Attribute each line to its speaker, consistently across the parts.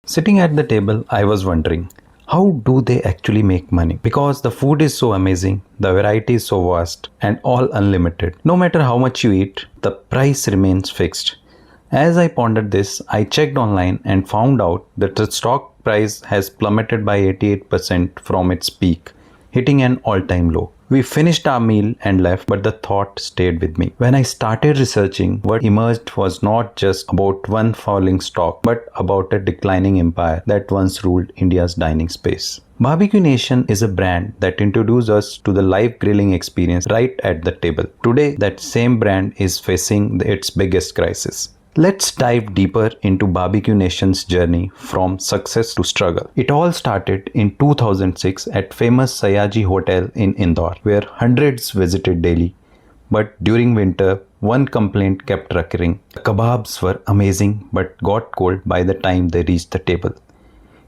Speaker 1: Sitting at the table, I was wondering, how do they actually make money? Because the food is so amazing, the variety is so vast, and all unlimited. No matter how much you eat, the price remains fixed. As I pondered this, I checked online and found out that the stock price has plummeted by 88% from its peak, hitting an all-time low. We finished our meal and left, but the thought stayed with me. When I started researching, what emerged was not just about one falling stock, but about a declining empire that once ruled India's dining space. Barbeque Nation is a brand that introduced us to the live grilling experience right at the table. Today, that same brand is facing its biggest crisis. Let's dive deeper into Barbeque Nation's journey from success to struggle. It all started in 2006 at famous Sayaji Hotel in Indore, where hundreds visited daily. But during winter, one complaint kept recurring. The kebabs were amazing but got cold by the time they reached the table.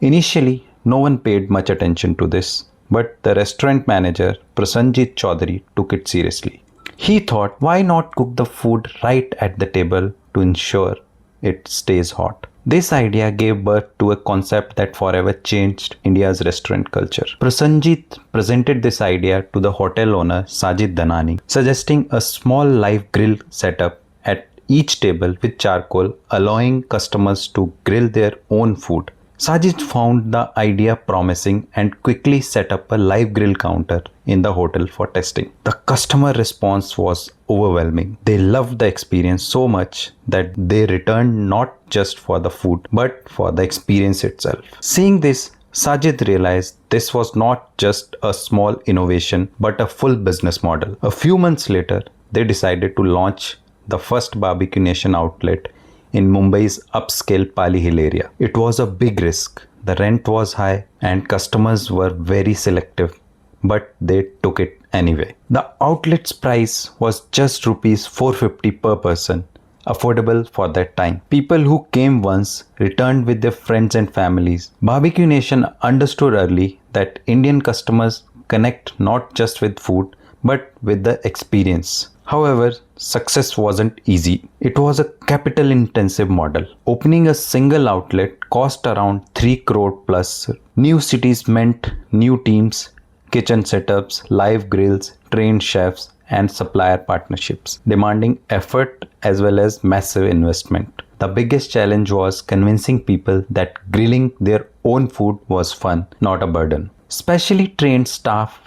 Speaker 1: Initially, no one paid much attention to this, but the restaurant manager, Prasanjit Chaudhary, took it seriously. He thought, why not cook the food right at the table to ensure it stays hot? This idea gave birth to a concept that forever changed India's restaurant culture. Prasanjit presented this idea to the hotel owner Sajid Dhanani, suggesting a small live grill setup at each table with charcoal, allowing customers to grill their own food. Sajid found the idea promising and quickly set up a live grill counter in the hotel for testing. The customer response was overwhelming. They loved the experience so much that they returned not just for the food but for the experience itself. Seeing this, Sajid realized this was not just a small innovation but a full business model. A few months later, they decided to launch the first Barbeque Nation outlet in Mumbai's upscale Pali Hill area. It was a big risk. The rent was high and customers were very selective, but they took it anyway. The outlet's price was just rupees 450 per person, affordable for that time. People who came once returned with their friends and families. Barbeque Nation understood early that Indian customers connect not just with food, but with the experience. However, success wasn't easy. It was a capital-intensive model. Opening a single outlet cost around 3 crore plus. New cities meant new teams, kitchen setups, live grills, trained chefs, and supplier partnerships, demanding effort as well as massive investment. The biggest challenge was convincing people that grilling their own food was fun, not a burden. Specially trained staff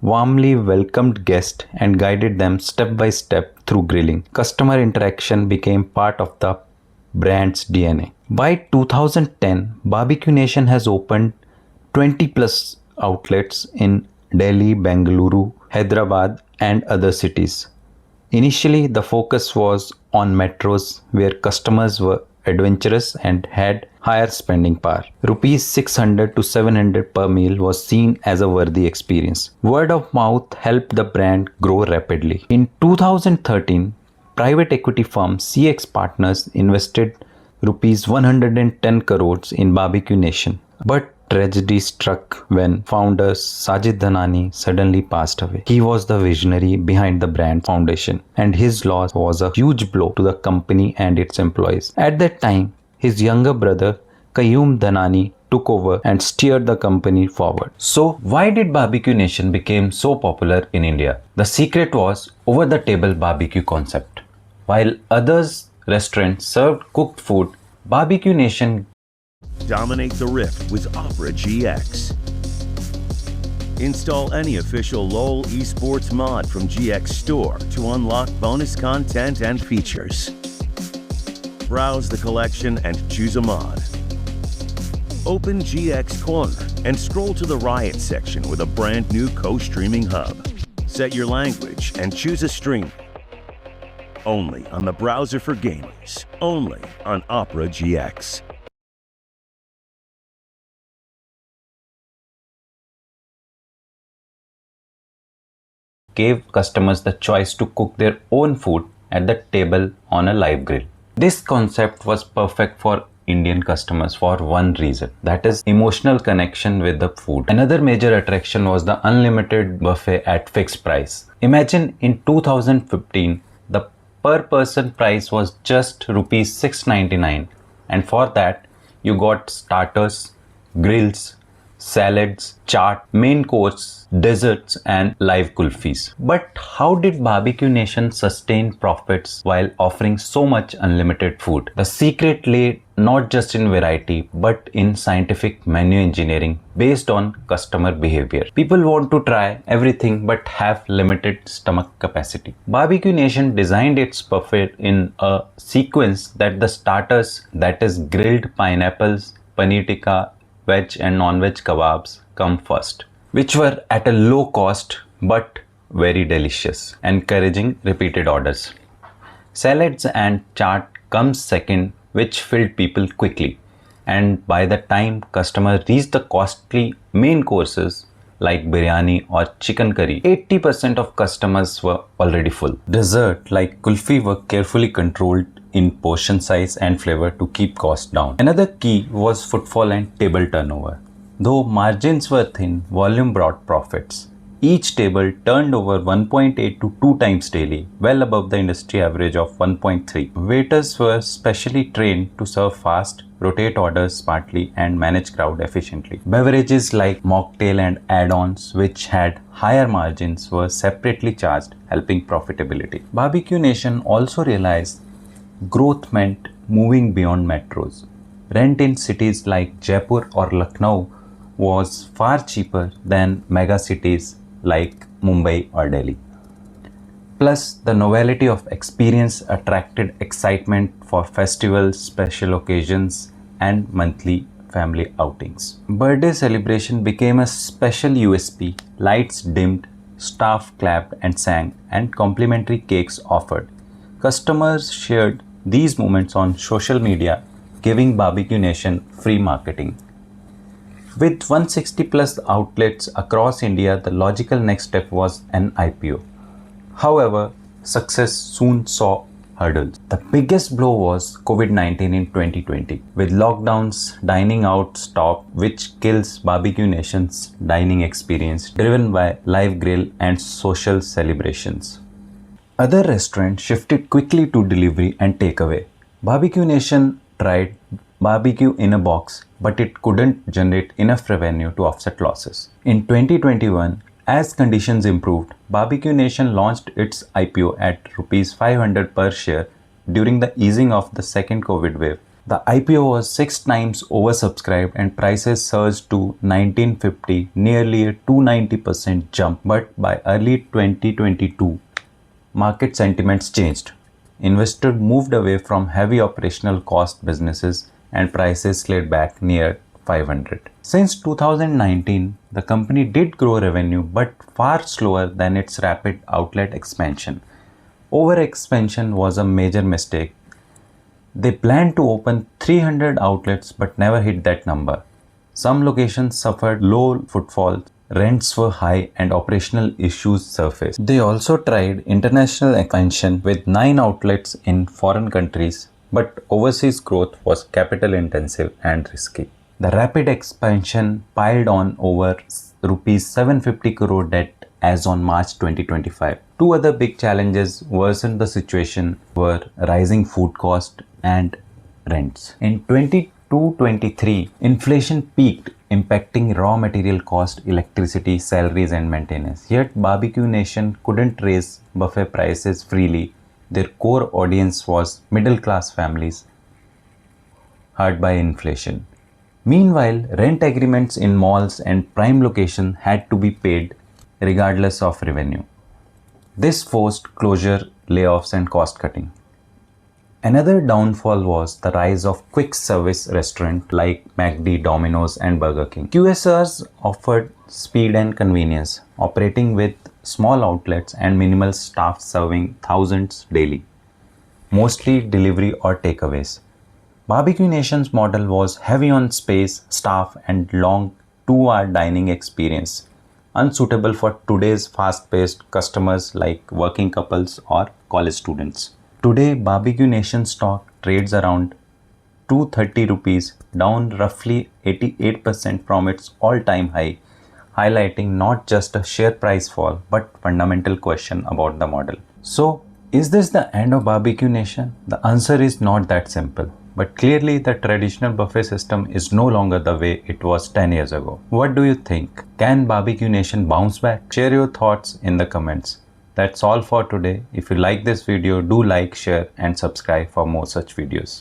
Speaker 1: warmly welcomed guests and guided them step by step through grilling. Customer interaction became part of the brand's DNA. By 2010, Barbeque Nation has opened 20 plus outlets in Delhi, Bengaluru, Hyderabad, and other cities. Initially, the focus was on metros where customers were adventurous and had higher spending power. Rupees 600 to 700 per meal was seen as a worthy experience. Word of mouth helped the brand grow rapidly. In 2013, private equity firm CX Partners invested rupees 110 crores in Barbeque Nation. But tragedy struck when founder Sajid Dhanani suddenly passed away. He was the visionary behind the brand foundation, and his loss was a huge blow to the company and its employees. At that time, his younger brother Qayyum Dhanani took over and steered the company forward. So, why did Barbeque Nation become so popular in India? The secret was over-the-table barbecue concept. While others restaurants served cooked food, Barbeque Nation
Speaker 2: dominate the Rift with Opera GX. Install any official LOL esports mod from GX Store to unlock bonus content and features. Browse the collection and choose a mod. Open GX Corner and scroll to the Riot section with a brand new co-streaming hub. Set your language and choose a stream. Only on the browser for gamers. Only on Opera GX.
Speaker 1: Gave customers the choice to cook their own food at the table on a live grill. This concept was perfect for Indian customers for one reason, that is emotional connection with the food. Another major attraction was the unlimited buffet at fixed price. Imagine in 2015, the per person price was just rupees 699, and for that You got starters, grills, salads, chaat, main course, desserts, and live kulfis. But how did Barbecue Nation sustain profits while offering so much unlimited food? The secret lay not just in variety but in scientific menu engineering based on customer behavior. People want to try everything but have limited stomach capacity. Barbecue Nation designed its buffet in a sequence that the starters, that is grilled pineapples, paneer tikka, veg and non-veg kebabs, come first, which were at a low cost but very delicious, encouraging repeated orders. Salads and chaat comes second, which filled people quickly, and by the time customers reached the costly main courses like biryani or chicken curry, 80% of customers were already full. Dessert like kulfi were carefully controlled in portion size and flavor to keep costs down. Another key was footfall and table turnover. Though margins were thin, volume brought profits. Each table turned over 1.8 to 2 times daily, well above the industry average of 1.3. Waiters were specially trained to serve fast, rotate orders smartly, and manage crowd efficiently. Beverages like mocktail and add-ons, which had higher margins, were separately charged, helping profitability. Barbecue Nation also realized growth meant moving beyond metros. Rent in cities like Jaipur or Lucknow was far cheaper than mega cities like Mumbai or Delhi. Plus, the novelty of experience attracted excitement for festivals, special occasions, and monthly family outings. Birthday celebration became a special USP. Lights dimmed, staff clapped and sang, and complimentary cakes offered. Customers shared these moments on social media, giving Barbecue Nation free marketing. With 160 plus outlets across India, the logical next step was an IPO. However, success soon saw hurdles. The biggest blow was COVID-19 in 2020. With lockdowns, dining out stopped, which kills Barbecue Nation's dining experience, driven by live grill and social celebrations. Other restaurants shifted quickly to delivery and takeaway. Barbecue Nation tried barbecue in a box, but it couldn't generate enough revenue to offset losses. In 2021, as conditions improved, Barbecue Nation launched its IPO at Rs 500 per share during the easing of the second COVID wave. The IPO was 6 times oversubscribed and prices surged to 1950, nearly a 290% jump. But by early 2022, market sentiments changed. Investors moved away from heavy operational cost businesses and prices slid back near 500. Since 2019, the company did grow revenue but far slower than its rapid outlet expansion. Overexpansion was a major mistake. They planned to open 300 outlets but never hit that number. Some locations suffered low footfall, rents were high, and operational issues surfaced. They also tried international expansion with 9 outlets in foreign countries, but overseas growth was capital intensive and risky. The rapid expansion piled on over Rs 750 crore debt as on March 2025. Two other big challenges worsened the situation were rising food cost and rents. In 22-23, inflation peaked, impacting raw material cost, electricity, salaries, and maintenance. Yet Barbecue Nation couldn't raise buffet prices freely. Their core audience was middle-class families hurt by inflation. Meanwhile, rent agreements in malls and prime locations had to be paid regardless of revenue. This forced closure, layoffs, and cost cutting. Another downfall was the rise of quick service restaurants like McD, Domino's, and Burger King. QSRs offered speed and convenience, operating with small outlets and minimal staff serving thousands daily, mostly delivery or takeaways. Barbecue Nation's model was heavy on space, staff, and long 2-hour dining experience, unsuitable for today's fast-paced customers like working couples or college students. Today, Barbecue Nation stock trades around 230 rupees, down roughly 88% from its all-time high, highlighting not just a share price fall but fundamental question about the model. So, is this the end of Barbecue Nation? The answer is not that simple. But clearly the traditional buffet system is no longer the way it was 10 years ago. What do you think? Can Barbeque Nation bounce back? Share your thoughts in the comments. That's all for today. If you like this video, do like, share and subscribe for more such videos.